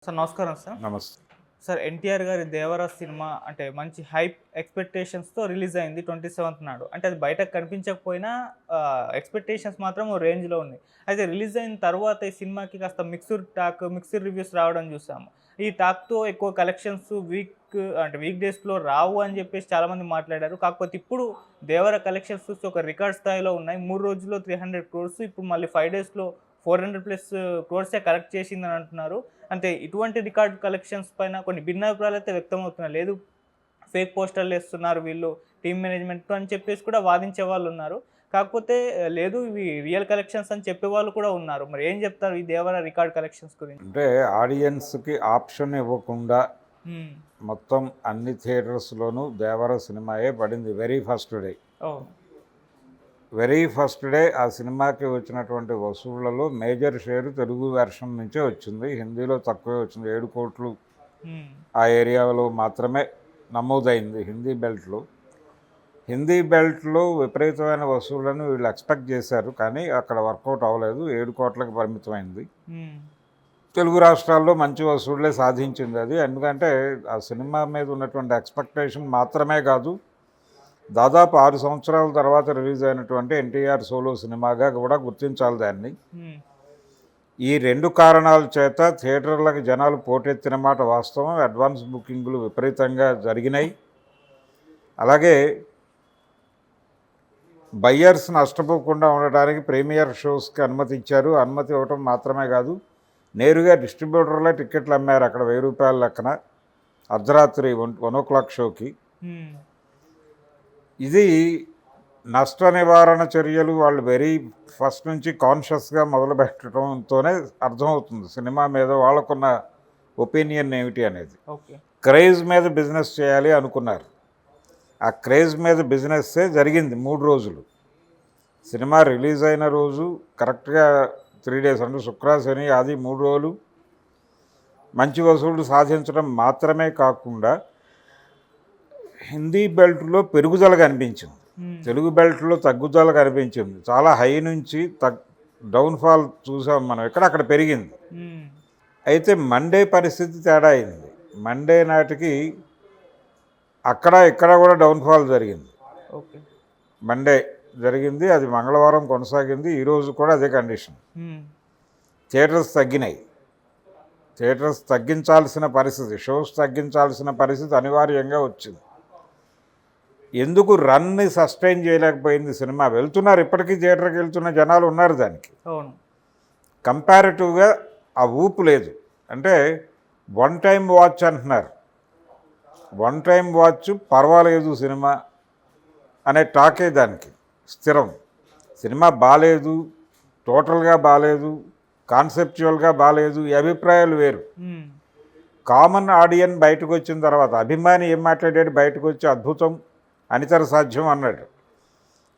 Sir నమస్కారం sir. నమస్తే. Sir NTR గారి 'దేవరా' సినిమా అంటే మంచి హైప్ ఎక్స్‌పెక్టేషన్స్‌తో రిలీజ్ అయింది 27థ్ నాడు. అంటే అది బయటకు కనిపించకపోయినా ఎక్స్‌పెక్టేషన్స్ మాత్రం ఓ రేంజ్‌లో ఉన్నాయి. అయితే రిలీజ్ అయిన తర్వాత ఈ సినిమాకి కాస్త మిక్స్డ్ రివ్యూస్ రావడం చూసాము. ఈ టాక్‌తో ఎక్కువ కలెక్షన్స్ వీక్ డేస్‌లో రావు అని చెప్పేసి చాలామంది మాట్లాడారు. కాకపోతే ఇప్పుడు 'దేవరా' కలెక్షన్స్ చూస్తే ఒక రికార్డ్ స్థాయిలో ఉన్నాయి. 3 రోజుల్లో 300 క్రోర్స్, ఇప్పుడు మళ్ళీ 5 డేస్‌లో 400+ క్రోర్సే కలెక్ట్ చేసిందని అంటున్నారు. అంటే ఇటువంటి రికార్డ్ కలెక్షన్స్ పైన కొన్ని భిన్నాభిప్రాయాలు అయితే వ్యక్తమవుతున్నాయి. లేదు, ఫేక్ పోస్టర్లు ఏస్తున్నారు వీళ్ళు టీమ్ మేనేజ్మెంట్ అని చెప్పేసి కూడా వాదించే వాళ్ళు ఉన్నారు. కాకపోతే లేదు, ఇవి రియల్ కలెక్షన్స్ అని చెప్పేవాళ్ళు కూడా ఉన్నారు. మరి ఏం చెప్తారు ఈ 'దేవరా' రికార్డ్ కలెక్షన్స్ గురించి? అంటే ఆడియన్స్‌కి ఆప్షన్ ఇవ్వకుండా హ్మ్. మొత్తం అన్ని థియేటర్స్‌లోనూ 'దేవర' సినిమాయే పడింది వెరీ ఫస్ట్ డే. ఓహ్! వెరీ ఫస్ట్ డే ఆ సినిమాకి వచ్చినటువంటి వసూళ్లలో మేజర్ షేర్ తెలుగు వెర్షన్ నుంచే వచ్చింది. హిందీలో తక్కువే వచ్చింది. 7 కోట్లు హ్మ్. ఆ ఏరియాలో మాత్రమే నమోదైంది హిందీ బెల్ట్‌లో. హిందీ బెల్ట్‌లో విపరీతమైన వసూళ్లను వీళ్ళు ఎక్స్‌పెక్ట్ చేశారు. కానీ అక్కడ వర్కౌట్ అవ్వలేదు. 7 కోట్లకు పరిమితమైంది. హ్మ్. తెలుగు రాష్ట్రాల్లో మంచి వసూళ్లే సాధించింది అది. ఎందుకంటే ఆ సినిమా మీద ఉన్నటువంటి ఎక్స్‌పెక్టేషన్ మాత్రమే కాదు, దాదాపు 6 సంవత్సరాల తర్వాత రిలీజ్ అయినటువంటి ఎన్టీఆర్ సోలో సినిమాగా కూడా గుర్తించాలి దాన్ని. హ్మ్. ఈ 2 కారణాల చేత థియేటర్లకు జనాలు పోటెత్తిన మాట వాస్తవం. అడ్వాన్స్ బుకింగ్లు విపరీతంగా జరిగినాయి. అలాగే బయ్యర్స్ నష్టపోకుండా ఉండడానికి ప్రీమియర్ షోస్కి అనుమతి ఇచ్చారు. అనుమతి ఇవ్వటం మాత్రమే కాదు, నేరుగా డిస్ట్రిబ్యూటర్లే టిక్కెట్లు అమ్మారు అక్కడ 1000 రూపాయల లెక్కన అర్ధరాత్రి 1:00 షోకి. హ్మ్. ఇది నష్ట నివారణ చర్యలు వాళ్ళు వెరీ ఫస్ట్ నుంచి కాన్షియస్గా మొదలు పెట్టడంతోనే అర్థమవుతుంది సినిమా మీద వాళ్ళకున్న ఒపీనియన్ ఏమిటి అనేది. ఓకే. క్రేజ్ మీద బిజినెస్ చేయాలి అనుకున్నారు. ఆ క్రేజ్ మీద బిజినెస్సే జరిగింది 3 రోజులు. సినిమా రిలీజ్ అయిన రోజు కరెక్ట్గా 3 డేస్ అంటే శుక్ర, శని, ఆది 3 రోజులు మంచి వసూళ్లు సాధించడం మాత్రమే కాకుండా హిందీ బెల్ట్లో పెరుగుదల కనిపించింది, హ్మ్. తెలుగు బెల్ట్లో తగ్గుదల కనిపించింది. చాలా హై నుంచి డౌన్ఫాల్ చూసాం మనం, అక్కడ పెరిగింది. హ్మ్. అయితే మండే పరిస్థితి తేడా అయింది. మండే నాటికి అక్కడ ఇక్కడ కూడా డౌన్ఫాల్ జరిగింది. ఓకే. మండే జరిగింది, అది మంగళవారం కొనసాగింది. ఈరోజు కూడా అదే కండిషన్. హ్మ్. థియేటర్స్ తగ్గినాయి. థియేటర్స్ తగ్గించాల్సిన పరిస్థితి, షోస్ తగ్గించాల్సిన పరిస్థితి అనివార్యంగా వచ్చింది. ఎందుకు రన్ని సస్టైన్ చేయలేకపోయింది సినిమా? వెళ్తున్నారు, ఇప్పటికీ థియేటర్కి వెళ్తున్న జనాలు ఉన్నారు. దానికి అవును. కంపారిటివ్గా ఆ ఊపు లేదు. అంటే వన్ టైం వాచ్ అంటున్నారు. వన్ టైం వాచ్ పర్వాలేదు సినిమా అనే టాకే దానికి స్థిరం. సినిమా బాలేదు, టోటల్గా బాలేదు, కాన్సెప్చువల్గా బాలేదు, ఈ అభిప్రాయాలు వేరు. హ్మ్. కామన్ ఆడియన్ బయటకు వచ్చిన తర్వాత అభిమాని ఏం మాట్లాడాడు? బయటకు వచ్చి అద్భుతం, అనితర సాధ్యం అన్నాడు.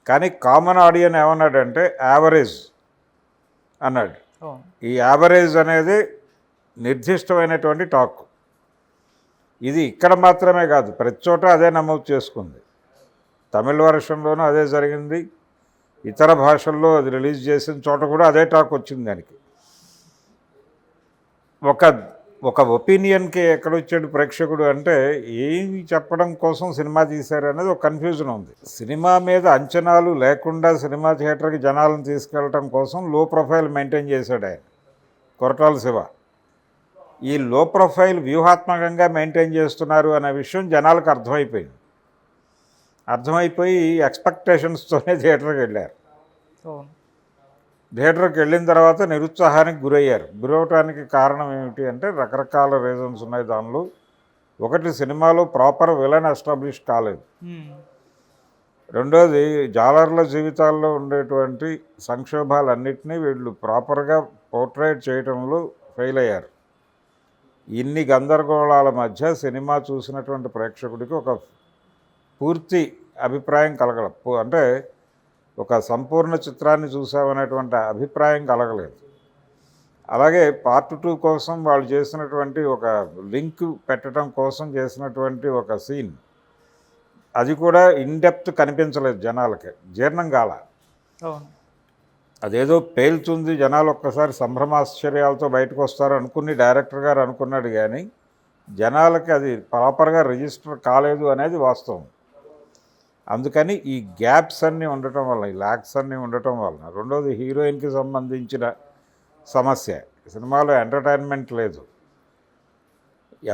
కానీ కామన్ ఆడియన్ ఏమన్నాడంటే యావరేజ్ అన్నాడు. అవును. ఈ యావరేజ్ అనేది నిర్దిష్టమైనటువంటి టాక్. ఇది ఇక్కడ మాత్రమే కాదు, ప్రతి చోట అదే నమోదు చేసుకుంది. తమిళ వర్షన్లోనూ అదే జరిగింది. ఇతర భాషల్లో అది రిలీజ్ చేసిన చోట కూడా అదే టాక్ వచ్చింది. దానికి ఒక ఒపీనియన్కి ఎక్కడొచ్చాడు ప్రేక్షకుడు అంటే ఏమి చెప్పడం కోసం సినిమా తీశారు అనేది ఒక కన్ఫ్యూజన్ ఉంది. సినిమా మీద అంచనాలు లేకుండా సినిమా థియేటర్కి జనాలను తీసుకెళ్ళటం కోసం లో ప్రొఫైల్ మెయింటైన్ చేశాడు ఆయన, కొరటాల శివ. ఈ లో ప్రొఫైల్ వ్యూహాత్మకంగా మెయింటైన్ చేస్తున్నారు అనే విషయం జనాలకు అర్థమైపోయి ఎక్స్పెక్టేషన్స్తోనే థియేటర్కి వెళ్ళారు. అవును. థియేటర్కి వెళ్ళిన తర్వాత నిరుత్సాహానికి గురయ్యారు. గురవటానికి కారణం ఏమిటి అంటే రకరకాల రీజన్స్ ఉన్నాయి దానిలో. ఒకటి, సినిమాలో ప్రాపర్ విలన్ ఎస్టాబ్లిష్ కాలేదు. హ్మ్. రెండోది, జాలర్ల జీవితాల్లో ఉండేటువంటి సంక్షోభాలన్నింటినీ వీళ్ళు ప్రాపర్గా పోర్ట్రేట్ చేయడంలో ఫెయిల్ అయ్యారు. ఇన్ని గందరగోళాల మధ్య సినిమా చూసినటువంటి ప్రేక్షకుడికి ఒక పూర్తి అభిప్రాయం అంటే ఒక సంపూర్ణ చిత్రాన్ని చూసామనేటువంటి అభిప్రాయం కలగలేదు. అలాగే పార్ట్ 2 కోసం వాళ్ళు చేసినటువంటి ఒక లింక్ పెట్టడం కోసం చేసినటువంటి ఒక సీన్, అది కూడా ఇన్డెప్త్ కనిపించలేదు జనాలకి, జీర్ణం కాల. అవును. అదేదో పేలుతుంది, జనాలు ఒక్కసారి సంభ్రమాశ్చర్యాలతో బయటకు వస్తారు అనుకుని డైరెక్టర్ గారు అనుకున్నాడు, కానీ జనాలకి అది ప్రాపర్గా రిజిస్టర్ కాలేదు అనేది వాస్తవం. అందుకని ఈ గ్యాప్స్ అన్నీ ఉండటం వల్ల, ఈ ల్యాక్స్ అన్నీ ఉండటం వలన, రెండోది హీరోయిన్కి సంబంధించిన సమస్య, సినిమాలో ఎంటర్టైన్మెంట్ లేదు,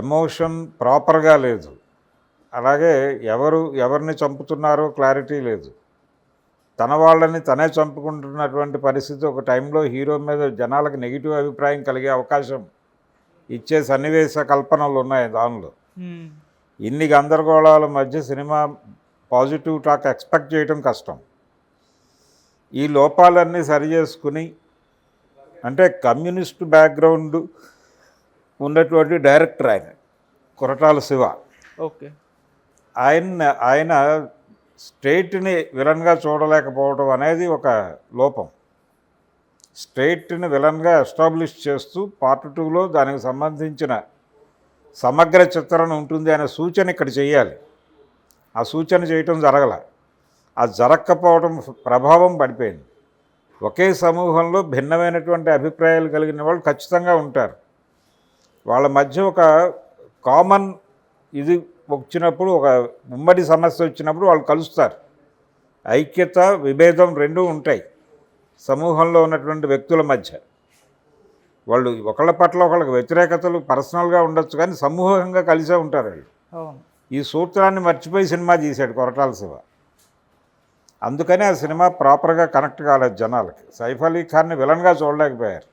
ఎమోషన్ ప్రాపర్గా లేదు, అలాగే ఎవరిని చంపుతున్నారో క్లారిటీ లేదు, తన వాళ్ళని తనే చంపుకుంటున్నటువంటి పరిస్థితి. ఒక టైంలో హీరో మీద జనాలకు నెగిటివ్ అభిప్రాయం కలిగే అవకాశం ఇచ్చే సన్నివేశ కల్పనలు ఉన్నాయి దానిలో. ఇన్ని గందరగోళాల మధ్య సినిమా పాజిటివ్ టాక్ ఎక్స్పెక్ట్ చేయడం కష్టం. ఈ లోపాలన్నీ సరిచేసుకుని, అంటే కమ్యూనిస్ట్ బ్యాక్గ్రౌండ్ ఉన్నటువంటి డైరెక్టర్ ఆయన కొరటాల శివ. ఓకే. ఆయన స్ట్రైట్ని విలన్గా చూడలేకపోవడం అనేది ఒక లోపం. స్ట్రైట్ని విలన్గా ఎస్టాబ్లిష్ చేస్తూ పార్ట్ 2లో దానికి సంబంధించిన సమగ్ర చిత్రణ ఉంటుంది అనే సూచన ఇక్కడ చేయాలి. ఆ సూచన చేయటం జరగల. ఆ జరగకపోవడం ప్రభావం పడిపోయింది. ఒకే సమూహంలో భిన్నమైనటువంటి అభిప్రాయాలు కలిగిన వాళ్ళు ఖచ్చితంగా ఉంటారు. వాళ్ళ మధ్య ఒక కామన్ ఇది వచ్చినప్పుడు, ఒక ఉమ్మడి సమస్య వచ్చినప్పుడు వాళ్ళు కలుస్తారు. ఐక్యత, విభేదం రెండూ ఉంటాయి సమూహంలో ఉన్నటువంటి వ్యక్తుల మధ్య. వాళ్ళు ఒకళ్ళ పట్ల ఒకళ్ళకి వ్యతిరేకతలు పర్సనల్గా ఉండొచ్చు, కానీ సమూహంగా కలిసే ఉంటారు వాళ్ళు. ఈ సూత్రాన్ని మర్చిపోయి సినిమా తీశాడు కొరటాల శివ. అందుకని ఆ సినిమా ప్రాపర్గా కనెక్ట్ కాలేదు జనాలకి. సైఫ్ అలీ ఖాన్ని విలన్గా చూడలేకపోయారు,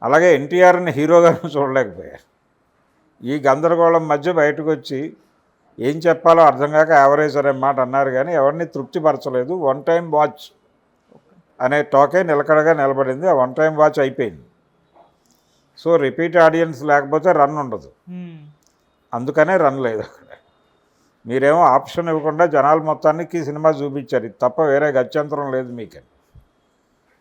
అలాగే ఎన్టీఆర్ని హీరోగాను చూడలేకపోయారు. ఈ గందరగోళం మధ్య బయటకు వచ్చి ఏం చెప్పాలో అర్థం కాక యావరేజ్ అనే మాట అన్నారు, కానీ ఎవరిని తృప్తిపరచలేదు. వన్ టైం వాచ్ అనే టాకే నిలకడగా నిలబడింది. ఆ వన్ టైం వాచ్ అయిపోయింది. సో రిపీట్ ఆడియన్స్ లేకపోతే రన్ ఉండదు, అందుకనే రన్ లేదు అక్కడ. మీరేమో ఆప్షన్ ఇవ్వకుండా జనాల మొత్తానికి సినిమా చూపించారు, ఇది తప్ప వేరే గత్యంతరం లేదు మీకని.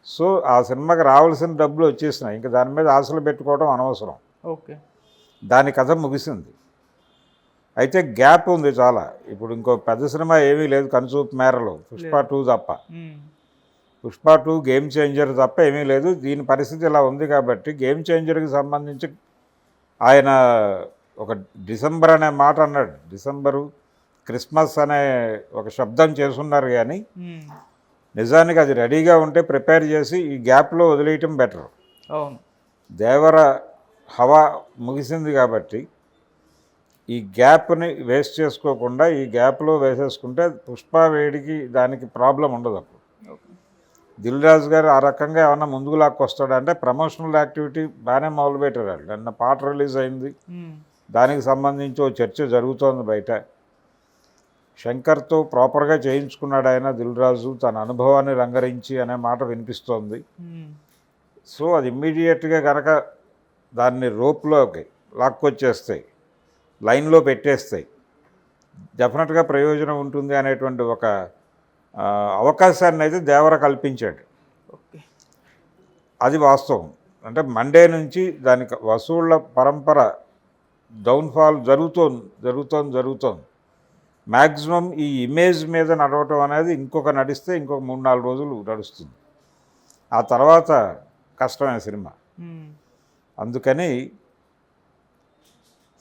సో ఆ సినిమాకి రావాల్సిన డబ్బులు వచ్చేసినాయి, ఇంకా దాని మీద ఆశలు పెట్టుకోవడం అనవసరం. ఓకే. దాని కథ ముగిసింది. అయితే గ్యాప్ ఉంది చాలా. ఇప్పుడు ఇంకో పెద్ద సినిమా ఏమీ లేదు కనుచూపు మేరలో, పుష్ప 2 తప్ప. పుష్ప 2 గేమ్ చేంజర్ తప్ప ఏమీ లేదు. దీని పరిస్థితి ఇలా ఉంది కాబట్టి గేమ్ చేంజర్కి సంబంధించి ఆయన ఒక డిసెంబర్ అనే మాట అన్నాడు. డిసెంబరు, క్రిస్మస్ అనే ఒక శబ్దం చేసున్నారు, కానీ నిజానికి అది రెడీగా ఉంటే ప్రిపేర్ చేసి ఈ గ్యాప్లో వదిలేయటం బెటర్. అవును. దేవర హవా ముగిసింది కాబట్టి ఈ గ్యాప్ని వేస్ట్ చేసుకోకుండా ఈ గ్యాప్లో వేసేసుకుంటే పుష్ప వేడికి దానికి ప్రాబ్లం ఉండదు. అప్పుడు దిల్ రాజు గారు ఆ రకంగా ఏమన్నా ముందుకు లాక్కొస్తాడంటే, ప్రమోషనల్ యాక్టివిటీ బాగానే మొదలుపెట్టారు. నిన్న పాట రిలీజ్ అయింది, దానికి సంబంధించి ఓ చర్చ జరుగుతోంది బయట. శంకర్తో ప్రాపర్గా చేయించుకున్నాడు ఆయన దిల్ రాజు, తన అనుభవాన్ని రంగరించి అనే మాట వినిపిస్తోంది. సో అది ఇమ్మీడియట్గా కనుక దాన్ని రోప్లోకి లాక్కొచ్చేస్తాయి, లైన్లో పెట్టేస్తాయి, డెఫినెట్గా ప్రయోజనం ఉంటుంది అనేటువంటి ఒక అవకాశాన్ని అయితే దేవర కల్పించాడు. అది వాస్తవం. అంటే మండే నుంచి దానికి వసూళ్ల పరంపర డౌన్ఫాల్ జరుగుతోంది. మ్యాక్సిమం ఈ ఇమేజ్ మీద నడవటం అనేది నడిస్తే ఇంకొక 3-4 రోజులు నడుస్తుంది. ఆ తర్వాత కష్టమైన సినిమా. అందుకని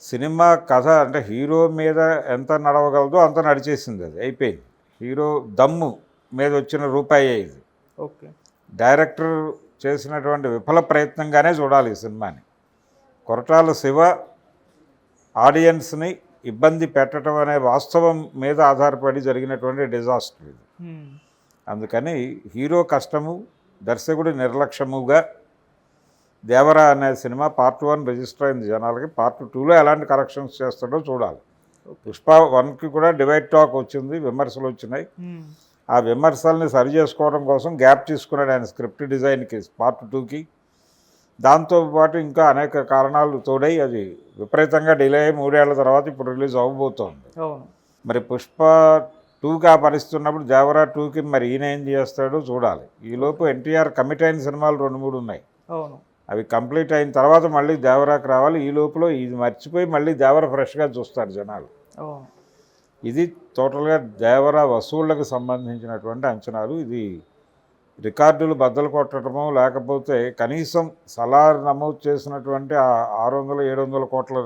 సినిమా కథ అంటే హీరో మీద ఎంత నడవగలదో అంత నడిచేసింది, అది అయిపోయింది. హీరో దమ్ము మీద వచ్చిన రూపాయి ఇది. ఓకే. డైరెక్టర్ చేసినటువంటి విఫల ప్రయత్నంగానే చూడాలి ఈ సినిమాని. కొరటాల శివ ఆడియన్స్ని ఇబ్బంది పెట్టడం అనే వాస్తవం మీద ఆధారపడి జరిగినటువంటి డిజాస్టర్ ఇది. అందుకని హీరో కష్టము, దర్శకుడి నిర్లక్ష్యముగా దేవర అనే సినిమా పార్ట్ 1 రిజిస్టర్ అయింది జనాలకి. పార్ట్ 2లో ఎలాంటి కరెక్షన్స్ చేస్తాడో చూడాలి. పుష్ప 1కి కూడా డివైడ్ టాక్ వచ్చింది, విమర్శలు వచ్చినాయి. ఆ విమర్శల్ని సరి చేసుకోవడం కోసం గ్యాప్ తీసుకున్నాడు ఆయన స్క్రిప్ట్ డిజైన్కి పార్ట్ 2కి. దాంతోపాటు ఇంకా అనేక కారణాలు తోడై అది విపరీతంగా డిలే అయ్యి 3 ఏళ్ల తర్వాత ఇప్పుడు రిలీజ్ అవ్వబోతోంది. మరి పుష్ప 2కి ఆ పరిస్థితి ఉన్నప్పుడు దేవర 2కి మరి ఈయన ఏం చేస్తాడో చూడాలి. ఈలోపు ఎన్టీఆర్ కమిట్ అయిన సినిమాలు 2-3 ఉన్నాయి. అవి కంప్లీట్ అయిన తర్వాత మళ్ళీ దేవరాకి రావాలి. ఈ లోపల ఇది మర్చిపోయి మళ్ళీ దేవర ఫ్రెష్గా చూస్తారు జనాలు. ఇది టోటల్గా దేవర వసూళ్లకు సంబంధించినటువంటి అంచనాలు. ఇది రికార్డులు బద్దలు కొట్టడమో లేకపోతే కనీసం సలార్ నమోదు చేసినటువంటి ఆ 600-700 కోట్ల